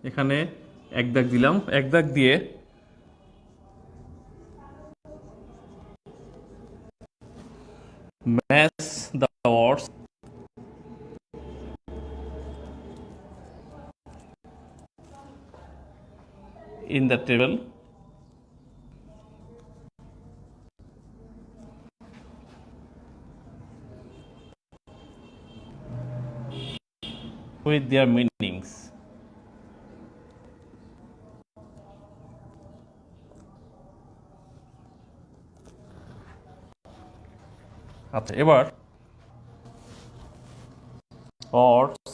এখানে এক দাগ দিলাম, এক দাগ দিয়ে match the words in the table with their meanings. আচ্ছা, এবার words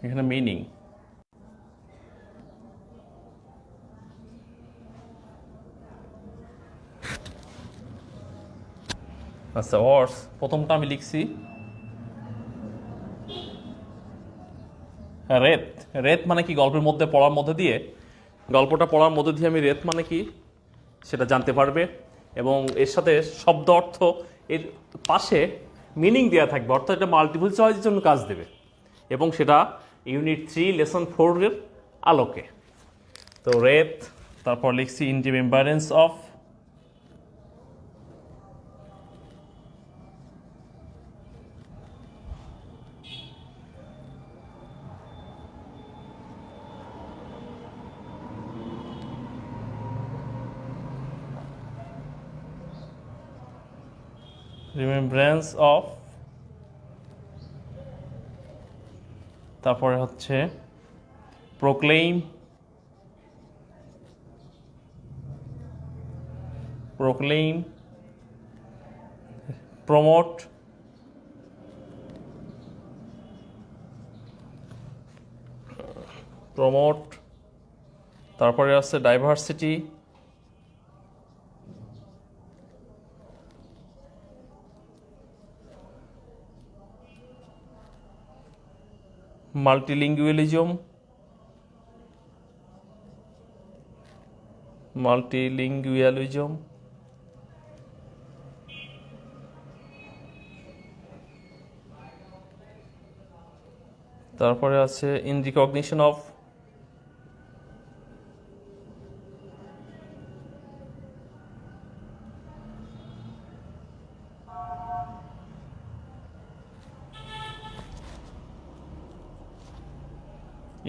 এখানে মিনিং। আচ্ছা, ওয়ার্ডস প্রথমটা আমি লিখছি রেত। রেত মানে কি? গল্পের মধ্যে পড়ার মধ্যে দিয়ে, গল্পটা পড়ার মধ্যে দিয়ে আমি রেত মানে কি সেটা জানতে পারবে, এবং এর সাথে শব্দ অর্থ এর পাশে মিনিং দেওয়া থাকবে, অর্থাৎ এটা মাল্টিপল চয়েসের জন্য কাজ দেবে, এবং সেটা ইউনিট 3 লেসন 4 এর আলোকে। তো রেত, তারপর লিখছি in remembrance of, remembrance of, তারপরে হচ্ছে প্রোক্লেইম, প্রোক্লেইম, প্রমোট, প্রমোট, তারপরে আছে ডাইভার্সিটি, মাল্টিলিঙ্গুয়ালিজম, মাল্টিলিঙ্গুয়ালিজম, তারপরে আছে in recognition of,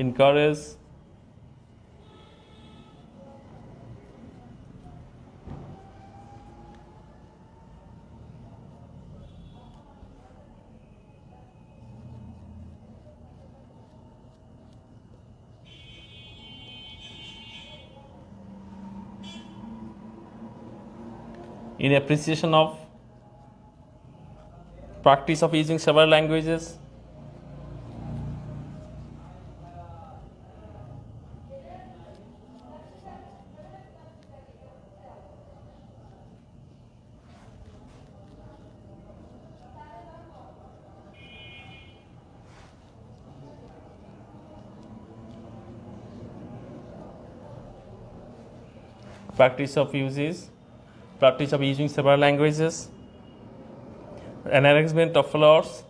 encourage, in appreciation of, practice of using several languages, practice of using several languages, an arrangement of flowers,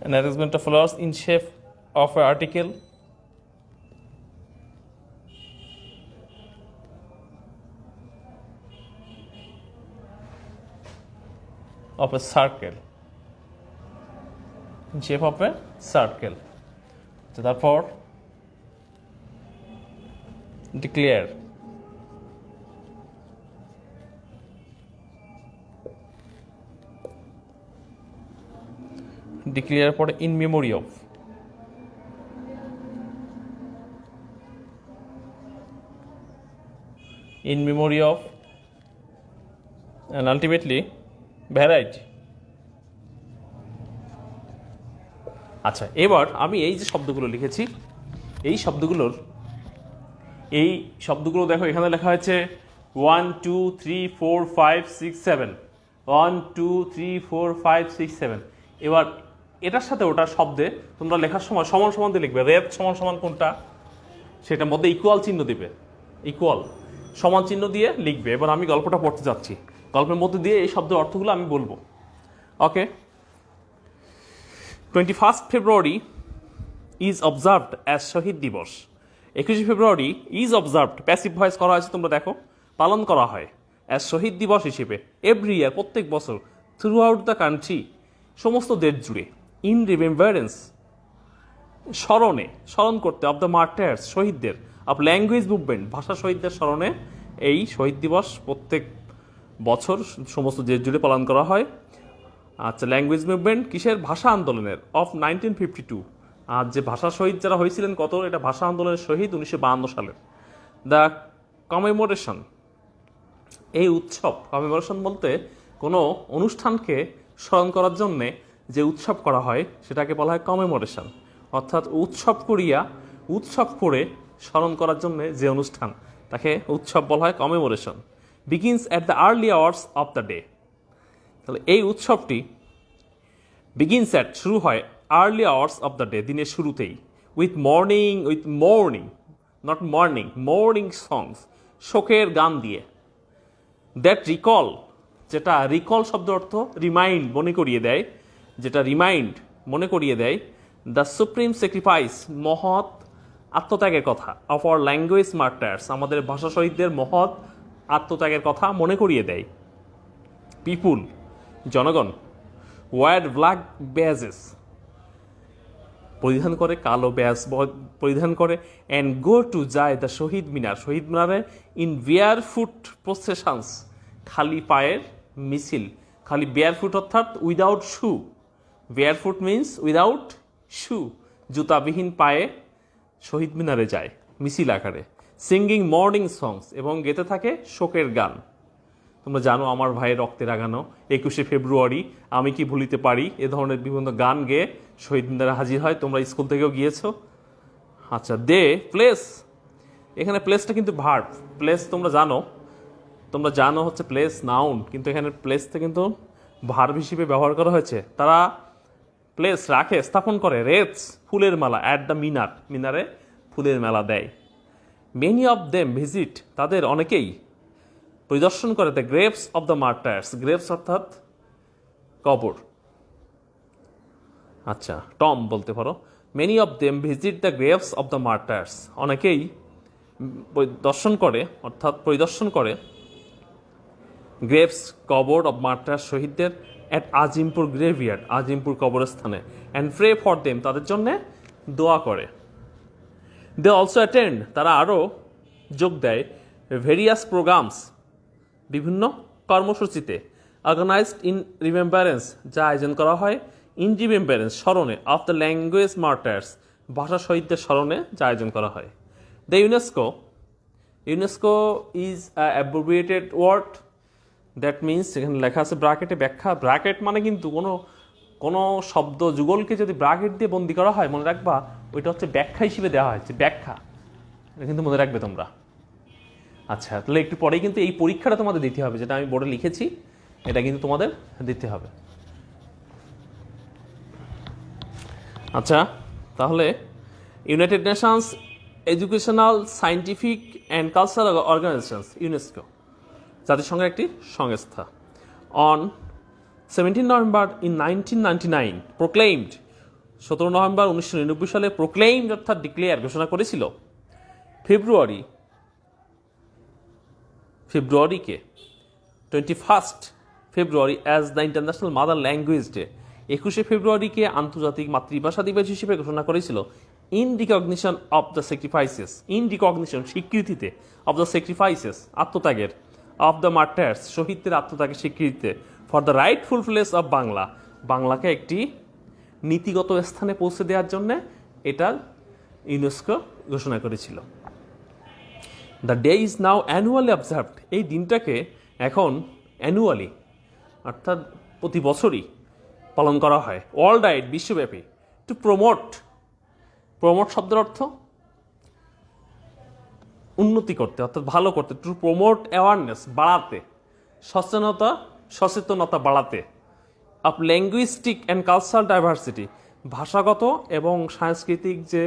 an arrangement of flowers in shape of an article, of a circle, in shape of a circle. So therefore declare, declare for in memory of, in memory of, and ultimately variety. আচ্ছা, এবার আমি এই যে শব্দগুলো লিখেছি, এই শব্দগুলো দেখো, এখানে লেখা হয়েছে 1 2 3 4 5 6 7 1 2 3 4 5 6 7 এবার এটার সাথে ওটার শব্দে তোমরা লেখার সময় সমান সমান দিয়ে লিখবে রেত সমান সমান কোনটা সেটার মধ্যে ইকুয়াল চিহ্ন দিবে ইকুয়াল সমান চিহ্ন দিয়ে লিখবে এবার আমি গল্পটা পড়তে যাচ্ছি গল্পের মধ্যে দিয়ে এই শব্দের অর্থগুলো আমি বলবো ওকে 21st February is observed as শহীদ দিবস 21 February is observed passive voice করা হয়েছে তোমরা দেখো পালন করা হয় অ্যাজ শহীদ দিবস হিসেবে এভরি ইয়ার প্রত্যেক বছর থ্রু আউট দ্য কান্ট্রি সমস্ত দেশ জুড়ে ইন রিমেম্বারেন্স স্মরণ করতে অফ দ্য মার্টার্স শহীদদের অফ ল্যাঙ্গুয়েজ মুভমেন্ট ভাষা শহীদদের স্মরণে এই শহীদ দিবস প্রত্যেক বছর সমস্ত দেশ জুড়ে পালন করা হয় আচ্ছা ল্যাঙ্গুয়েজ মুভমেন্ট কিসের ভাষা আন্দোলনের অফ 1952 আর যে ভাষা শহীদ যারা হয়েছিলেন কত এটা ভাষা আন্দোলনের শহীদ 1952 সালের দ্য কমেমোরেশন এই উৎসব কমেমোরেশন বলতে কোনো অনুষ্ঠানকে স্মরণ করার জন্যে যে উৎসব করা হয় সেটাকে বলা হয় কমেমোরেশন অর্থাৎ উৎসব করে স্মরণ করার জন্য যে অনুষ্ঠান তাকে উৎসব বলা হয় commemoration begins at the early hours of the day তাহলে এই উৎসবটি বিগিনস অ্যাট শুরু হয় early hours of the day দিনের শুরুতেই উইথ মর্নিং সংস শোকের গান দিয়ে দ্যাট যেটা রিকল শব্দ অর্থ রিমাইন্ড মনে করিয়ে দেয় দ্য সুপ্রিম স্যাক্রিফাইস মহৎ আত্মত্যাগের কথা অফ আওয়ার ল্যাঙ্গুয়েজ মার্টার্স আমাদের ভাষা শহীদদের মহৎ আত্মত্যাগের কথা মনে করিয়ে দেয় পিপুল জনগণ ওয়ার ব্ল্যাক ব্যাজেস পরিধান করে কালো ব্যাজ পরিধান করে অ্যান্ড গো টু যায় দ্য শহীদ মিনারে ইন বেয়ার ফুট প্রসেশনস খালি পায়ের মিছিল খালি বেয়ার ফুট অর্থাৎ উইদাউট শু বেয়ার ফুট মিনস উইদাউট শু জুতাবিহীন পায়ে শহীদ মিনারে যায় মিছিল আকারে সিঙ্গিং মর্নিং সংস এবং গেতে থাকে শোকের গান তোমরা জানো আমার ভাইয়ের রক্তে রাগানো 21 ফেব্রুয়ারি আমি কি ভুলিতে পারি এ ধরনের বিভিন্ন গান গেয়ে শহীদ মিনারে হাজির হয় তোমরা স্কুল থেকেও গিয়েছো আচ্ছা প্লেস এখানে প্লেসটা কিন্তু ভার্ব প্লেস তোমরা জানো হচ্ছে প্লেস নাউন কিন্তু এখানে প্লেসটা কিন্তু ভার্ব হিসেবে ব্যবহার করা হয়েছে তারা প্লেস রাখে স্থাপন করে রেটস ফুলের মালা অ্যাট দ্য মিনারে ফুলের মেলা দেয় মেনি অফ দেম ভিজিট তাদের অনেকেই পরিদর্শন করে the graves of the martyrs graves অর্থাৎ কবর আচ্ছা টম বলতে পারো many of them visit the graves of the martyrs অনেকেই পরিদর্শন করে গ্রেভস কবর অফ মার্টার্স শহীদদের অ্যাট আজিমপুর গ্রেভিয়ার্ড আজিমপুর কবরস্থানে অ্যান্ড প্রে ফর দেম তাদের জন্যে দোয়া করে দে অলসো অ্যাটেন্ড তারা আরও যোগ দেয় ভেরিয়াস প্রোগ্রামস বিভিন্ন কর্মসূচিতে অর্গানাইজড ইন রিমেম্বারেন্স যা আয়োজন করা হয় ইন রিমেম্বারেন্স স্মরণে অফ দ্য ল্যাঙ্গুয়েজ মার্টার্স ভাষা শহীদদের স্মরণে যা আয়োজন করা হয় the UNESCO is abbreviated word that means এখানে লেখা আছে ব্র্যাকেটে ব্যাখ্যা ব্র্যাকেট মানে কিন্তু কোনো শব্দ যুগলকে যদি ব্র্যাকেট দিয়ে বন্দি করা হয় মনে রাখবা ওইটা হচ্ছে ব্যাখ্যা হিসেবে দেওয়া হয়েছে ব্যাখ্যা এটা কিন্তু মনে রাখবে তোমরা আচ্ছা তাহলে একটু পরেই কিন্তু এই পরীক্ষাটা তোমাদের দিতে হবে যেটা আমি বোর্ডে লিখেছি এটা কিন্তু তোমাদের দিতে হবে আচ্ছা তাহলে united nations educational scientific and cultural organizations UNESCO জাতিসংঘের একটি সংস্থা on 17 November in 1999 proclaimed 17 November 1999 সালে প্রোক্লেইমড অর্থাৎ ডিক্লেয়ার ঘোষণা করেছিল ফেব্রুয়ারিকে 21st February as the international mother language day 21 ফেব্রুয়ারিকে আন্তর্জাতিক মাতৃভাষা দিবস হিসেবে ঘোষণা করেছিল in recognition of the sacrifices স্বীকৃতিতে অফ দ্য স্যাক্রিফাইসেস আত্মত্যাগের অফ দ্য মার্টার্স শহীদদের আত্মত্যাগের স্বীকৃতিতে for the rightful place of বাংলাকে একটি নীতিগত স্থানে পৌঁছে দেওয়ার জন্য এটা ইউনেস্কো ঘোষণা করেছিল the day is now annually observed এই দিনটাকে এখন অ্যানুয়ালি অর্থাৎ প্রতি বছরই পালন করা হয় ওয়ার্ল্ড ওয়াইড বিশ্বব্যাপী টু প্রমোট শব্দের অর্থ উন্নতি করতে, অর্থাৎ ভালো করতে, টু প্রমোট অ্যাওয়ারনেস, বাড়াতে, সচেতনতা বাড়াতে, অফ ল্যাঙ্গুইস্টিক অ্যান্ড কালচারাল ডাইভার্সিটি, ভাষাগত এবং সাংস্কৃতিক যে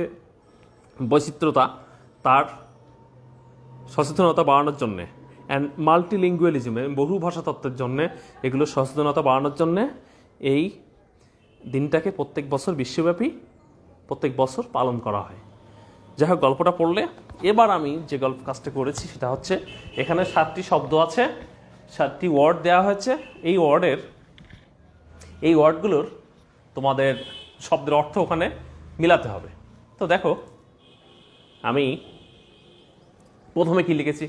বৈচিত্র্যতা তার সচেতনতা বাড়ানোর জন্যে, অ্যান্ড মাল্টিলিঙ্গুয়ালিজম, বহু ভাষা তত্ত্বের জন্যে, এগুলো সচেতনতা বাড়ানোর জন্যে এই দিনটাকে প্রত্যেক বছর বিশ্বব্যাপী প্রত্যেক বছর পালন করা হয়। যাই হোক, গল্পটা পড়লে এবার আমি যে কাজটা করেছি সেটা হচ্ছে, এখানে 7টি শব্দ আছে, 7টি ওয়ার্ড দেওয়া হয়েছে। এই ওয়ার্ডগুলোর তোমাদের শব্দের অর্থ ওখানে মিলাতে হবে। তো দেখো, আমি প্রথমে কি লিখেছি,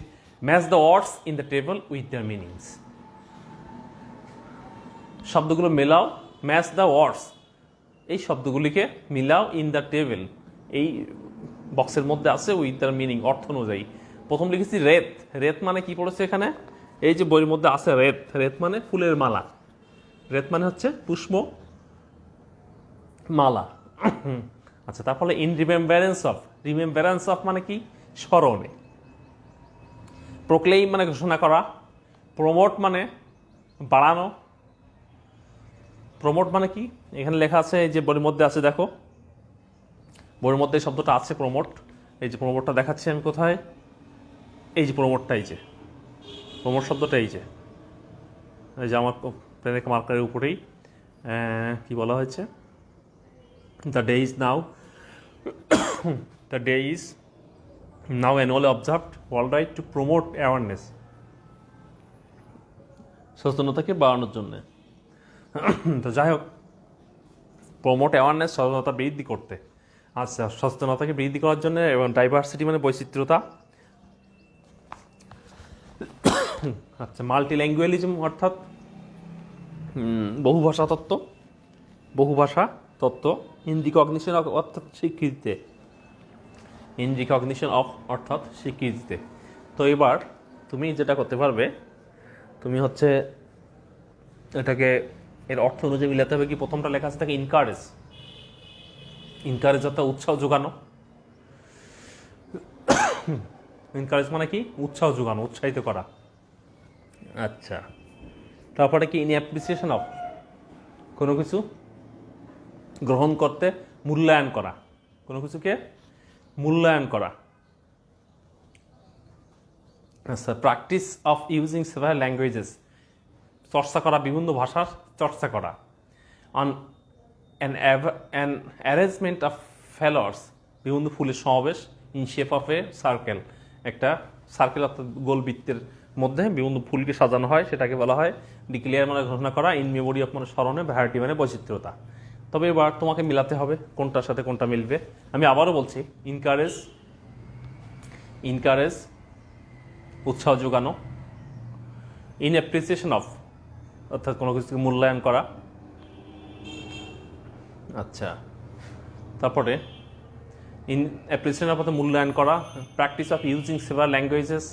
match the words in the table with their meanings. শব্দগুলো মেলাও, ম্যাচ দ্য ওয়ার্ডস, এই শব্দগুলিকে মিলাও, ইন দ্য টেবিল, এই বক্সের মধ্যে আছে, উইথ দ্য মিনিং, অর্থ অনুযায়ী। প্রথম লিখেছি রেত। রেত মানে কি পড়েছে এখানে, এই যে বইয়ের মধ্যে আছে রেত। রেত মানে ফুলের মালা, রেত মানে হচ্ছে পুষ্প মালা। আচ্ছা, তারপরে in remembrance of. Remembrance of মানে কি, স্মরণে। প্রোক্লেইম মানে ঘোষণা করা। প্রমোট মানে বাড়ানো। প্রমোট মানে কি, এখানে লেখা আছে, এই যে বইয়ের মধ্যে আছে, দেখো বইয়ের মধ্যে এই শব্দটা আছে প্রমোট। এই যে প্রমোটটা দেখাচ্ছি আমি কোথায়, এই যে প্রমোটটা, এই যে প্রমোট শব্দটা, এই যে আমার পেনের মার্কারের উপরেই কি বলা হয়েছে, the day is now, the day is now annually observed worldwide to promote awareness, সচেতনতাকে বাড়ানোর জন্যে। তো যাই হোক, প্রমোট অ্যাওয়ারনেস, সচেতনতা বৃদ্ধি করতে। আচ্ছা, সচেতনতাকে বৃদ্ধি করার জন্য, এবং ডাইভার্সিটি মানে বৈচিত্র্যতা। আচ্ছা, মাল্টিল্যাঙ্গুয়ালিজম অর্থাৎ বহুভাষা তত্ত্ব। ইন রিকগনিশন অফ অর্থাৎ স্বীকৃতিতে, ইন রিকগনিশন অফ অর্থাৎ স্বীকৃতিতে। তো এবার তুমি যেটা করতে পারবে, তুমি হচ্ছে এটাকে এর অর্থ অনুযায়ী মিলাতে হবে। কি, প্রথমটা লেখা আছে থাকে ইনকারেজ। ইনকারেজ অর্থাৎ উৎসাহ যোগানো। ইনকারেজ মানে কি, উৎসাহ যোগানো, উৎসাহিত করা। আচ্ছা, তারপরে কি, ইন অ্যাপ্রিসিয়েশন অফ, কোনো কিছু গ্রহণ করতে, মূল্যায়ন করা, কোনো কিছুকে মূল্যায়ন করা। আচ্ছা, practice of using several languages, চর্চা করা, বিভিন্ন ভাষার চর্চা করা। On an arrangement of flowers, বিভিন্ন ফুলের সমাবেশ। In shape of A circle, একটা সার্কেল অর্থাৎ গোল বৃত্তের মধ্যে বিভিন্ন ফুলকে সাজানো হয়, সেটাকে বলা হয়। ডিক্লেয়ার মানে ঘোষণা করা। ইন মেমোরি অফ মানে স্মরণে। ভ্যারাইটি মানে বৈচিত্র্যতা। তবে এবার তোমাকে মিলাতে হবে কোনটার সাথে কোনটা মিলবে। আমি আবারও বলছি, ইনকারেজ উৎসাহ যোগানো। ইন অ্যাপ্রিসিয়েশন অফ অর্থাৎ কোনো কিছুকে মূল্যায়ন করা। আচ্ছা, তারপরে ইন অ্যাপ্রিসিয়েশন অফ অর্থাৎ মূল্যায়ন করা। Practice of using several languages,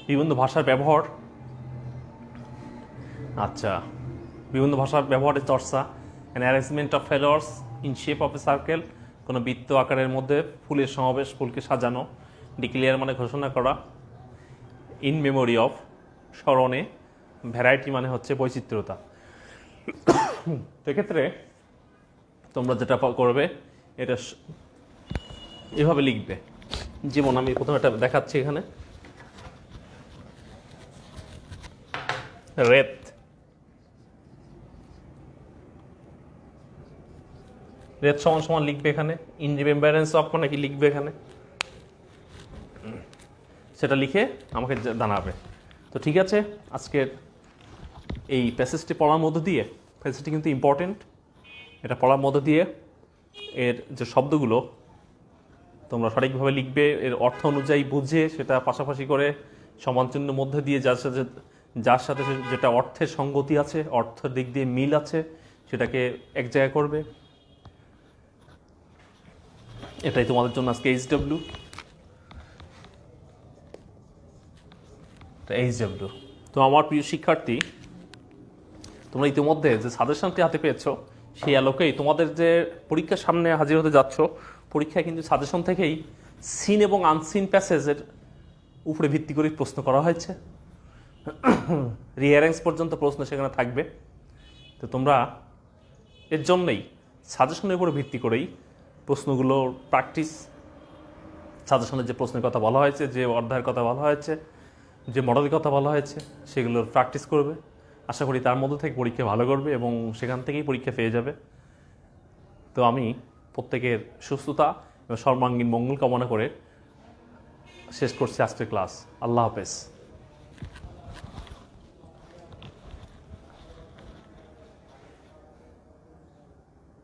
বিভিন্ন ভাষার ব্যবহার। আচ্ছা, বিভিন্ন ভাষার ব্যবহারের চর্চা। An arrangement of flowers in shape of A circle, কোনো বৃত্ত আকারের মধ্যে ফুলের সমাবেশ, ফুলকে সাজানো। ডিক্লেয়ার মানে ঘোষণা করা। ইন মেমোরি অফ স্মরণে। ভ্যারাইটি মানে হচ্ছে বৈচিত্র্যতা। সেক্ষেত্রে তোমরা যেটা করবে, এটা এভাবে লিখবে। যেমন আমি প্রথমে এটা দেখাচ্ছি এখানে, রেত, রেত সমান সমান লিখবে এখানে। ইন রিমেম্বারেন্স অফ মানে কি লিখবে এখানে, সেটা লিখে আমাকে জানাবে। তো ঠিক আছে, আজকের এই প্যাসেজটি পড়ার মধ্য দিয়ে, প্যাসেজটি কিন্তু ইম্পর্টেন্ট, এটা পড়ার মধ্য দিয়ে এর যে শব্দগুলো তোমরা সঠিকভাবে লিখবে, এর অর্থ অনুযায়ী বুঝে সেটা পাশাপাশি করে সমানচিহ্নের মধ্যে দিয়ে যার সাথে যেটা অর্থের সঙ্গতি আছে, অর্থের দিক দিয়ে মিল আছে, সেটাকে এক জায়গায় করবে। এটাই তোমাদের জন্য আজকে এইচডব্লিউ। তো আমার প্রিয় শিক্ষার্থী, তোমরা ইতিমধ্যে যে সাজেশনটি হাতে পেয়েছো, সেই আলোকেই তোমাদের যে পরীক্ষার সামনে হাজির হতে যাচ্ছ, পরীক্ষায় কিন্তু সাজেশন থেকেই সিন এবং আনসিন প্যাসেজের উপরে ভিত্তি করে প্রশ্ন করা হয়েছে, রিঅ্যারেঞ্জ পর্যন্ত প্রশ্ন সেখানে থাকবে। তো তোমরা এর জন্যই সাজেশনের উপরে ভিত্তি করেই প্রশ্নগুলোর প্র্যাকটিস, সাজেশনের যে প্রশ্নের কথা বলা হয়েছে, যে অধ্যায়ের কথা বলা হয়েছে, যে মডেলের কথা বলা হয়েছে, সেগুলোর প্র্যাকটিস করবে। আশা করি তার মধ্যে থেকে পরীক্ষা ভালো করবে এবং সেখান থেকেই পরীক্ষা পেয়ে যাবে। তো আমি প্রত্যেকের সুস্থতা এবং সর্বাঙ্গীন মঙ্গল কামনা করে শেষ করছি আজকের ক্লাস। আল্লাহ হাফেজ।